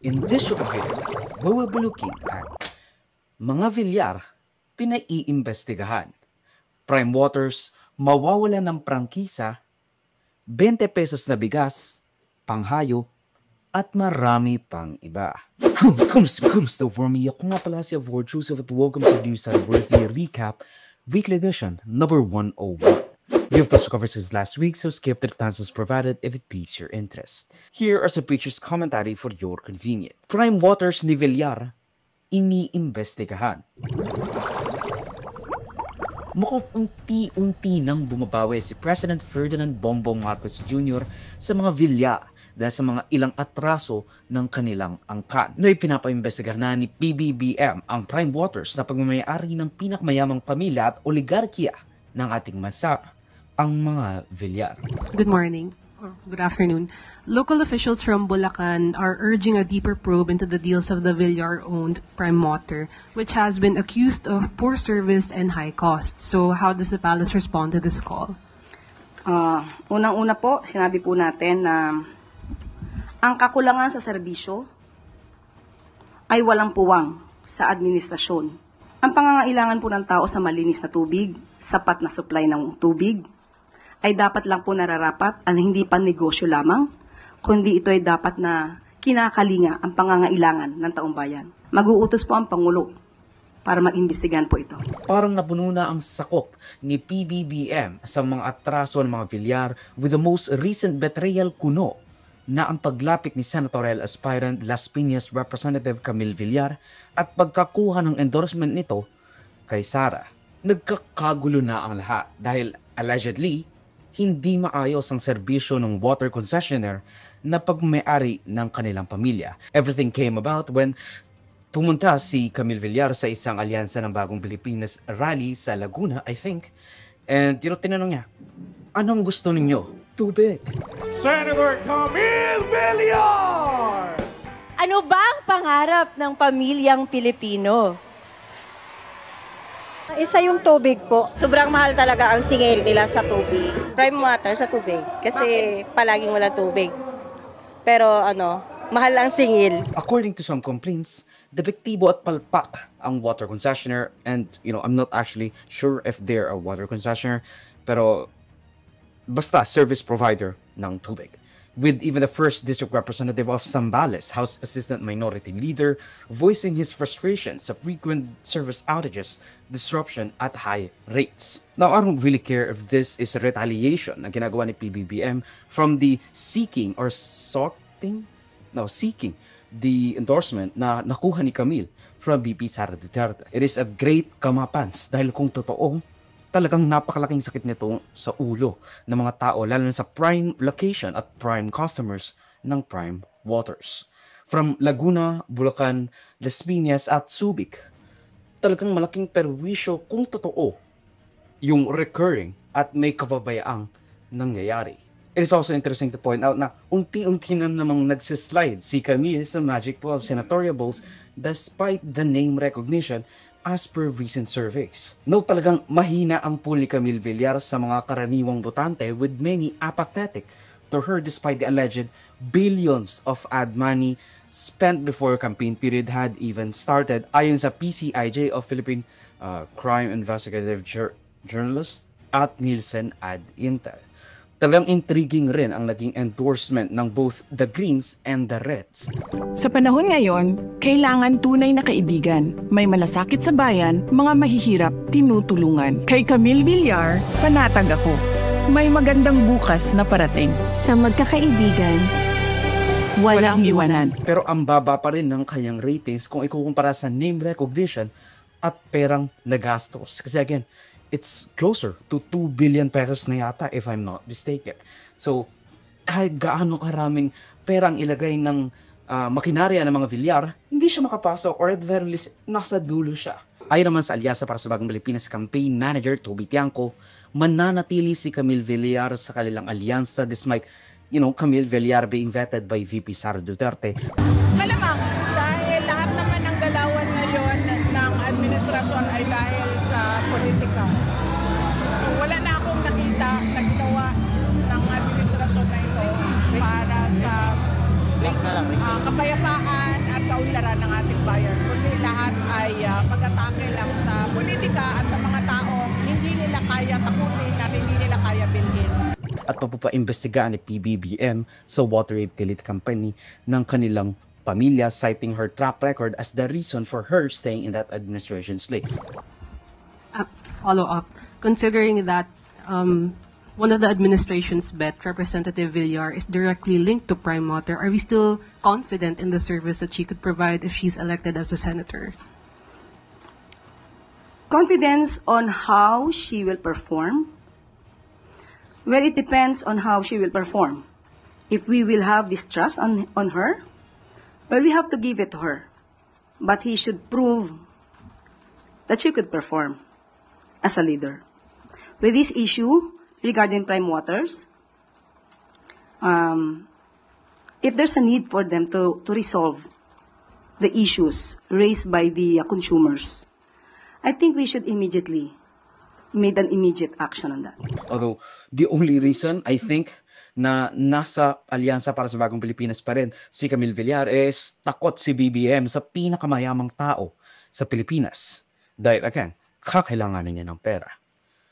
In this short video, we will be looking at mga Villar pinaiimbestigahan, Prime Waters mawawala ng prangkisa, 20 pesos na bigas, panghayo, at marami pang iba. Kumusta for me? Ako nga pala si Avoid Joseph at welcome to News at Worthy Recap Weekly Edition number 101. We have touched covered since last week, so skip the answers provided if it piques your interest. Here are some pictures commentary for your convenience. Prime Waters ni Villar iniimbestigahan. Mukhang unti-unti nang bumabawi si President Ferdinand Bongbong Marcos Jr. sa mga Villar dahil sa mga ilang atraso ng kanilang angkan. No'y pinapaimbestigahan na ni PBBM ang Prime Waters na pagmamayari ng pinakamayamang pamilya at oligarkiya ng ating bansa, ang mga Villar. Good morning. Good afternoon. Local officials from Bulacan are urging a deeper probe into the deals of the Villar-owned Prime Water, which has been accused of poor service and high costs. So how does the palace respond to this call? Unang-una po, sinabi po natin na ang kakulangan sa serbisyo ay walang puwang sa administrasyon. Ang pangangailangan po ng tao sa malinis na tubig, sapat na supply ng tubig, ay dapat lang po nararapat at hindi pa negosyo lamang, kundi ito ay dapat na kinakalinga ang pangangailangan ng taong bayan. Mag-uutos po ang Pangulo para mag-imbestigahan po ito. Parang napuno na ang sakop ni PBBM sa mga atraso ng mga Villar with the most recent betrayal kuno na ang paglapit ni senatorial aspirant Las Piñas Representative Camille Villar at pagkakuha ng endorsement nito kay Sara. Nagkakagulo na ang lahat dahil allegedly hindi maayos ang serbisyo ng water concessionaire na pagmayari ng kanilang pamilya. Everything came about when pumunta si Camille Villar sa isang alyansa ng Bagong Pilipinas rally sa Laguna, I think. And tinanong niya, anong gusto ninyo? Tubig. Senator Camille Villar! Ano ba ang pangarap ng pamilyang Pilipino? Isa yung tubig po. Sobrang mahal talaga ang singil nila sa tubig. Prime water sa tubig. Kasi palaging wala tubig. Pero mahal ang singil. According to some complaints, depektibo at palpak ang water concessionaire. And, I'm not actually sure if they're a water concessionaire. Pero, basta service provider ng tubig. With even the first district representative of Zambales, House Assistant Minority Leader, voicing his frustration sa frequent service outages, disruption at high rates. Now, I don't really care if this is retaliation na ginagawa ni PBBM from the seeking the endorsement na nakuha ni Camille from VP Sara Duterte. It is a great kamapans dahil kung totoo, talagang napakalaking sakit nito sa ulo ng mga tao, lalo na sa prime location at prime customers ng Prime Waters. From Laguna, Bulacan, Las Piñas at Subic, talagang malaking perwisyo kung totoo yung recurring at may kababayaang nangyayari. It is also interesting to point out na unti-unti na namang nagsislide si Camille sa Magic 12 senatorial balls despite the name recognition as per recent surveys. No, talagang mahina ang pool ni Camille Villar sa mga karaniwang botante with many apathetic to her despite the alleged billions of ad money spent before campaign period had even started ayon sa PCIJ of Philippine Crime Investigative Journalists at Nielsen Ad Intel. Talagang intriguing rin ang naging endorsement ng both the Greens and the Reds. Sa panahon ngayon, kailangan tunay na kaibigan. May malasakit sa bayan, mga mahihirap, tinutulungan. Kay Camille Villar, panatag ako. May magandang bukas na parating. Sa magkakaibigan, walang iwanan. Pero ang baba pa rin ng kanyang ratings kung ikukumpara sa name recognition at perang nagastos. Kasi again, it's closer to 2 billion pesos na yata if I'm not mistaken. So, kahit gaano karaming perang ilagay ng makinarya ng mga Villar, hindi siya makapasok or at very least nasa dulo siya. Ayon naman sa Alyasa para sa Bagong Pilipinas Campaign Manager Toby Tiangco, mananatili si Camille Villar sa kanilang alyansa despite, Camille Villar being vetted by VP Sara Duterte. Malamang, dahil lahat naman ng galawan ngayon ng administrasyon ay dahil sa politika. So wala na akong nakita na ginawa ng administrasyon na ito para sa kapayapaan kaunlaran ng ating bayan, kundi lahat ay pag-atake lang sa politika at sa mga tao hindi nila kaya takutin at hindi nila kaya bilhin. At mapapaimbestiga ni PBBM sa Water Utility Company ng kanilang pamilya, citing her track record as the reason for her staying in that administration's slate. Follow up, considering that one of the administration's bet, Representative Villar, is directly linked to Prime Water, are we still confident in the service that she could provide if she's elected as a senator? Confidence on how she will perform? Well, it depends on how she will perform. If we will have distrust on her, well, we have to give it to her. But he should prove that she could perform as a leader. With this issue regarding Prime Waters, if there's a need for them to resolve the issues raised by the consumers, I think we should immediately made an immediate action on that. Although, the only reason, I think, na nasa Alyansa para sa Bagong Pilipinas pa rin si Camille Villar is takot si BBM sa pinakamayamang tao sa Pilipinas. Dahil, again, kakailanganin niya ng pera.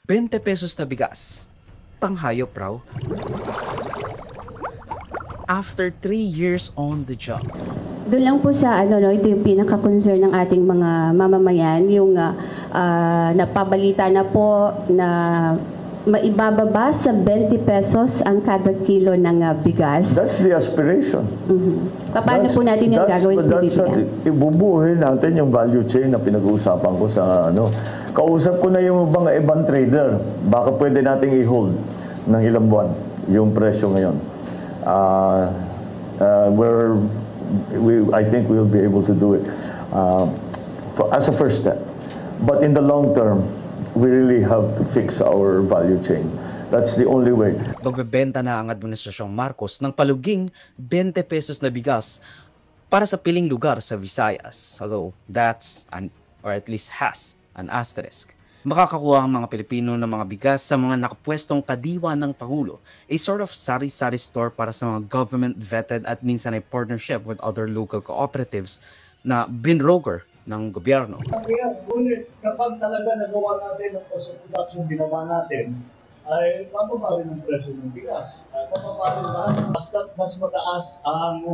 20 pesos na bigas. Panghayop raw. After 3 years on the job. Doon lang po sa ito yung pinaka-concern ng ating mga mamamayan, yung napabalita na po na maibababa sa 20 pesos ang kada kilo ng bigas. That's the aspiration. Paano po natin yung gagawin? Ibubuhin natin yung value chain na pinag-uusapan ko sa Kausap ko na yung mga ibang trader. Baka pwede nating i-hold ng ilang buwan yung presyo ngayon. I think we'll be able to do it as a first step. But in the long term, we really have to fix our value chain. That's the only way. Magbebenta na ang Administrasyong Marcos ng paluging 20 pesos na bigas para sa piling lugar sa Visayas. Although that's, or at least has, an asterisk. Makakakuha ang mga Pilipino ng mga bigas sa mga nakapwestong kadiwa ng Pangulo, a sort of sari-sari store para sa mga government-vetted at minsan ay partnership with other local cooperatives na binroger ng gobyerno. Ngunit kapag talaga nagawa natin ang cost of production binaba natin, ay mababa rin ang presyo ng bigas. Mababa rin lahat. Basta mas mataas ang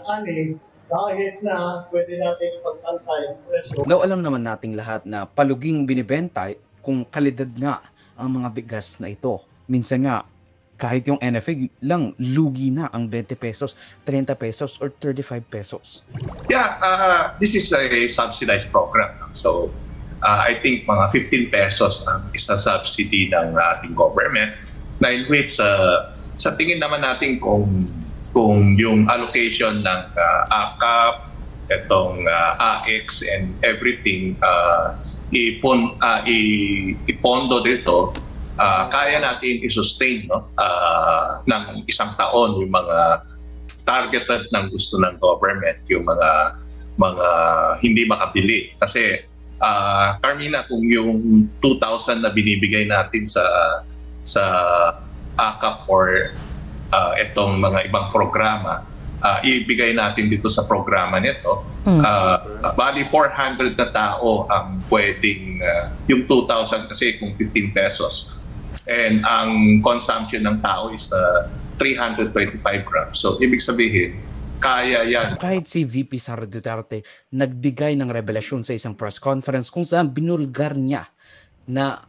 ani, kahit na pwede natin ipagpantay ang presyo. Now, alam naman nating lahat na paluging binibenta kung kalidad nga ang mga bigas na ito. Minsan nga, kahit yung NFA lang, lugi na ang 20 pesos, 30 pesos, or 35 pesos. Yeah, this is a subsidized program. So, I think mga 15 pesos ang isa subsidy ng ating government, na in which, sa tingin naman natin kung yung allocation ng AKAP, itong AX and everything, ipondo dito, kaya natin i-sustain ng isang taon yung mga targeted ng gusto ng government, yung mga hindi makabili. Kasi, Carmina, kung yung 2,000 na binibigay natin sa AKAP or itong mga ibang programa, ibigay natin dito sa programa nito. Bali 400 na tao ang pwedeng, yung 2,000 kasi kung 15 pesos. And ang consumption ng tao is 325 grams. So ibig sabihin, kaya yan. Kahit si VP Sara Duterte nagbigay ng revelasyon sa isang press conference kung saan binulgar niya na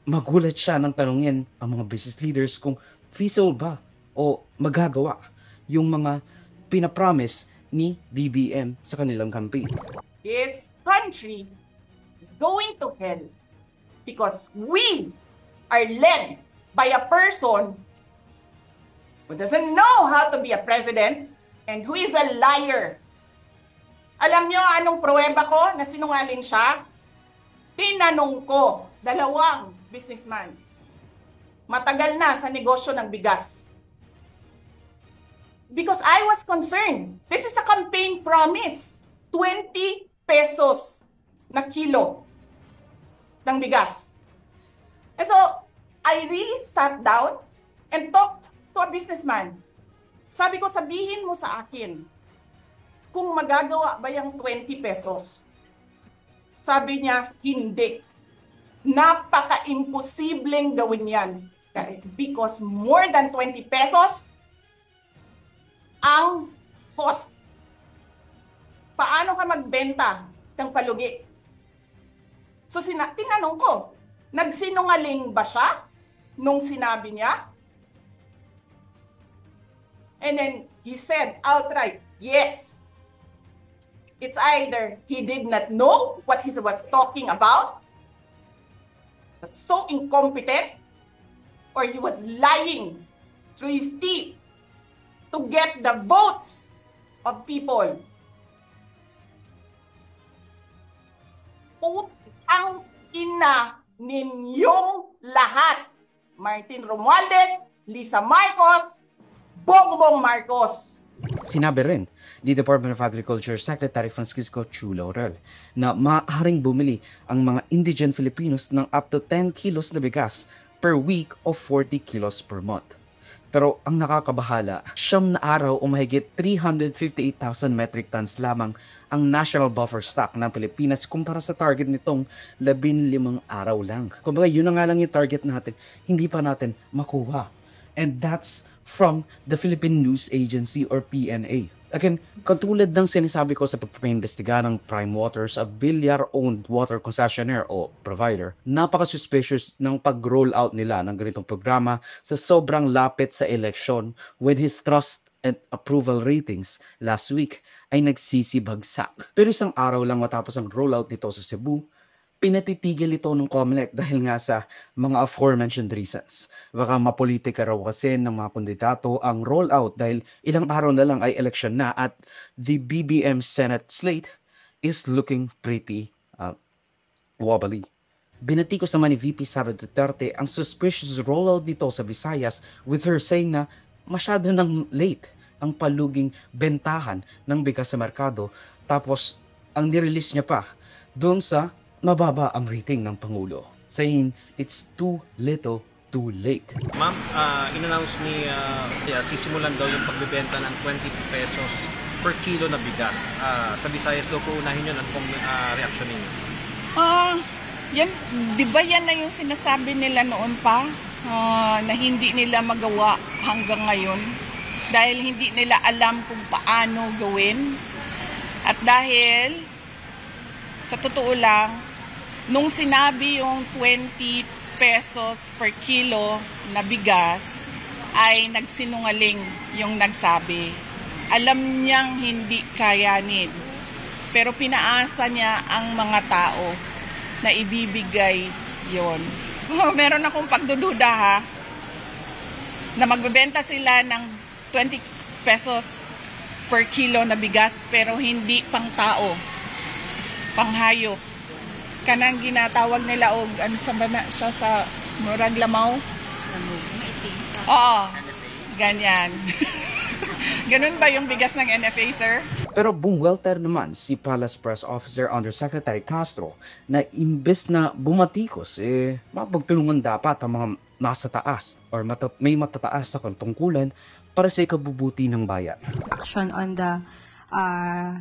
magulat siya nang tanungin ang mga business leaders kung feasible ba o magagawa yung mga pinapromise ni BBM sa kanilang campaign. This country is going to hell because we are led by a person who doesn't know how to be a president and who is a liar. Alam nyo anong pruweba ko na sinungaling siya? Tinanong ko, 2 businessman. Matagal na sa negosyo ng bigas. Because I was concerned. This is a campaign promise. 20 pesos na kilo ng bigas. And so, I really sat down and talked to a businessman. Sabi ko, sabihin mo sa akin, kung magagawa ba yung 20 pesos. Sabi niya, hindi. Napaka-imposibleng gawin yan. Because more than 20 pesos ang cost. Paano ka magbenta ng palugi? So tinanong ko, nagsinungaling ba siya nung sinabi niya? And then he said outright, yes. It's either he did not know what he was talking about, that's so incompetent, or he was lying through his teeth to get the votes of people. Putang ina ninyong lahat. Martin Romualdez, Lisa Marcos, Bongbong Marcos. Sinabi rin ni Department of Agriculture Secretary Francisco Chu Laurel na maaaring bumili ang mga indigent Filipinos ng up to 10 kilos na bigas per week o 40 kilos per month. Pero ang nakakabahala, 9 na araw o mahigit 358,000 metric tons lamang ang national buffer stock ng Pilipinas kumpara sa target nitong 15 araw lang. Kumbaga yun na nga lang yung target natin, hindi pa natin makuha. And that's from the Philippine News Agency or PNA. Again, katulad ng sinasabi ko sa pagpapaimbestiga ng Prime Waters, a Villar-owned water concessionaire o provider, napaka-suspicious ng pag-roll out nila ng ganitong programa sa sobrang lapit sa eleksyon when his trust and approval ratings last week ay nagsisibagsak. Pero isang araw lang matapos ang rollout nito sa Cebu, pinatitigil ito ng COMELEC dahil nga sa mga aforementioned reasons. Baka mapolitika raw kasi ng mga kandidato ang rollout dahil ilang araw na lang ay election na at the BBM Senate slate is looking pretty wobbly. Binatikos naman ni VP Sara Duterte ang suspicious rollout nito sa Visayas with her saying na masyado nang late ang paluging bentahan ng bigas sa merkado tapos ang nirelease niya pa doon sa mababa ang rating ng Pangulo, saying it's too little too late. Ma'am, in-announce ni sisimulan daw yung pagbebenta ng 20 pesos per kilo na bigas. Sa Visayas daw po unahin yun. Ano pong reaction ninyo? Yan, di ba yan na yung sinasabi nila noon pa na hindi nila magawa hanggang ngayon dahil hindi nila alam kung paano gawin at dahil sa totoo lang nung sinabi yung 20 pesos per kilo na bigas ay nagsinungaling yung nagsabi. Alam niyang hindi kayanin pero pinaasa niya ang mga tao na ibibigay yon. Meron akong pagdududa ha na magbebenta sila ng 20 pesos per kilo na bigas pero hindi pang tao, pang hayop. Kanang ginatawag nila og ano sa bana siya sa murag lamaw. Oo. Ganyan. Ganun ba yung bigas ng NFA, sir? Pero bumwelter naman si Palace Press Officer Undersecretary Castro na imbes na bumatikos, mapagtulungan dapat ang mga nasa taas or may matataas sa tungkulan para sa ikabubuti ng bayan. Action on the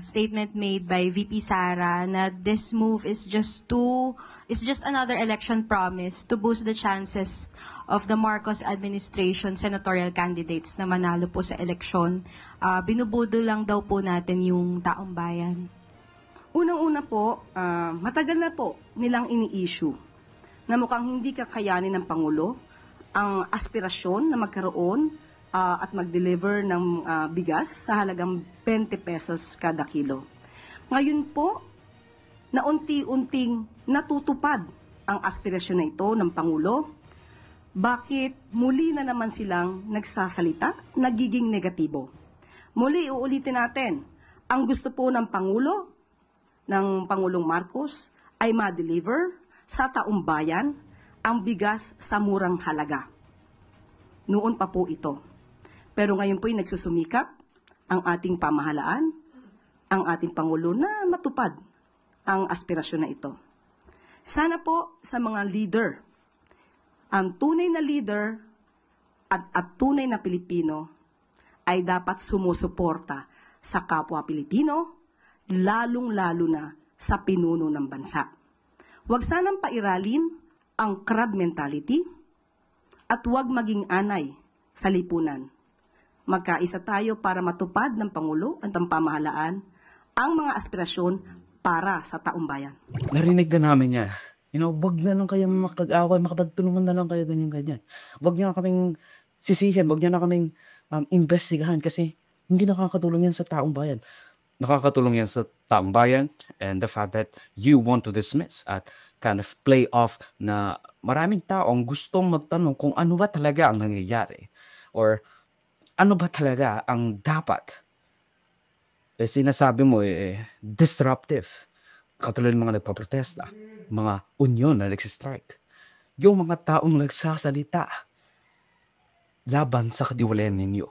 statement made by VP Sara na this move is just another election promise to boost the chances of the Marcos administration senatorial candidates na manalo po sa eleksyon. Binubudo lang daw po natin yung taong bayan. Unang-una po, matagal na po nilang ini-issue na mukhang hindi kakayanin ng Pangulo ang aspirasyon na magkaroon at mag-deliver ng bigas sa halagang 20 pesos kada kilo. Ngayon po, na unti-unting natutupad ang aspirasyon na ito ng Pangulo, bakit muli na naman silang nagsasalita, nagiging negatibo? Muli, uulitin natin, ang gusto po ng Pangulo, ng Pangulong Marcos, ay ma-deliver sa taong bayan ang bigas sa murang halaga. Noon pa po ito. Pero ngayon po'y nagsusumikap ang ating pamahalaan, ang ating Pangulo na matupad ang aspirasyon na ito. Sana po sa mga leader, ang tunay na leader at tunay na Pilipino ay dapat sumusuporta sa kapwa Pilipino, lalong-lalo na sa pinuno ng bansa. Huwag sanang pairalin ang crab mentality at huwag maging anay sa lipunan. Magkaisa tayo para matupad ng Pangulo at ng pamahalaan ang mga aspirasyon para sa taong bayan. Narinig na namin niya. Wag na lang kayo makapag-away, makapagtulungan na lang kayo ganyan-ganyan. Wag niyo na kaming sisihin, wag niyo na kaming investigahan kasi hindi nakakatulong yan sa taong bayan. Nakakatulong yan sa taong bayan and the fact that you want to dismiss at kind of play off na maraming taong gustong magtanong kung ano ba talaga ang nangyayari or ano ba talaga ang dapat. Sinasabi mo disruptive. Katulad ng mga nagpaprotesta, mga union na nagsistrike. Yung mga taong nagsasalita laban sa kadiwalayan ninyo.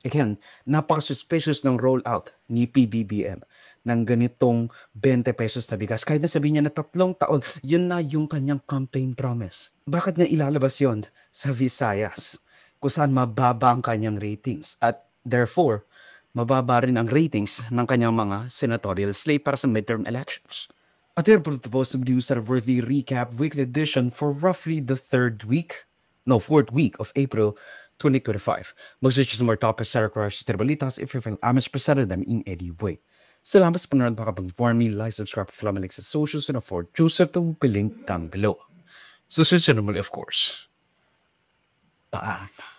Again, napaka-suspicious ng rollout ni PBBM ng ganitong 20 pesos na bigas. Kahit na sabihin niya na 3 taon, yun na yung kanyang campaign promise. Bakit niya ilalabas yun sa Visayas? Kung saan mababa ang kanyang ratings. At therefore, mababa rin ang ratings ng kanyang mga senatorial slate para sa midterm elections. At here po the post of news that worthy recap weekly edition for roughly the 4th week of April 2025. Mag-search sa more topics sa requires sa balitas if you're amas presented them in any way. Salamat sa panonood, baka pag-inform me, like, subscribe, follow me sa socials and afford Joseph to link down below. So, since of course. Bye.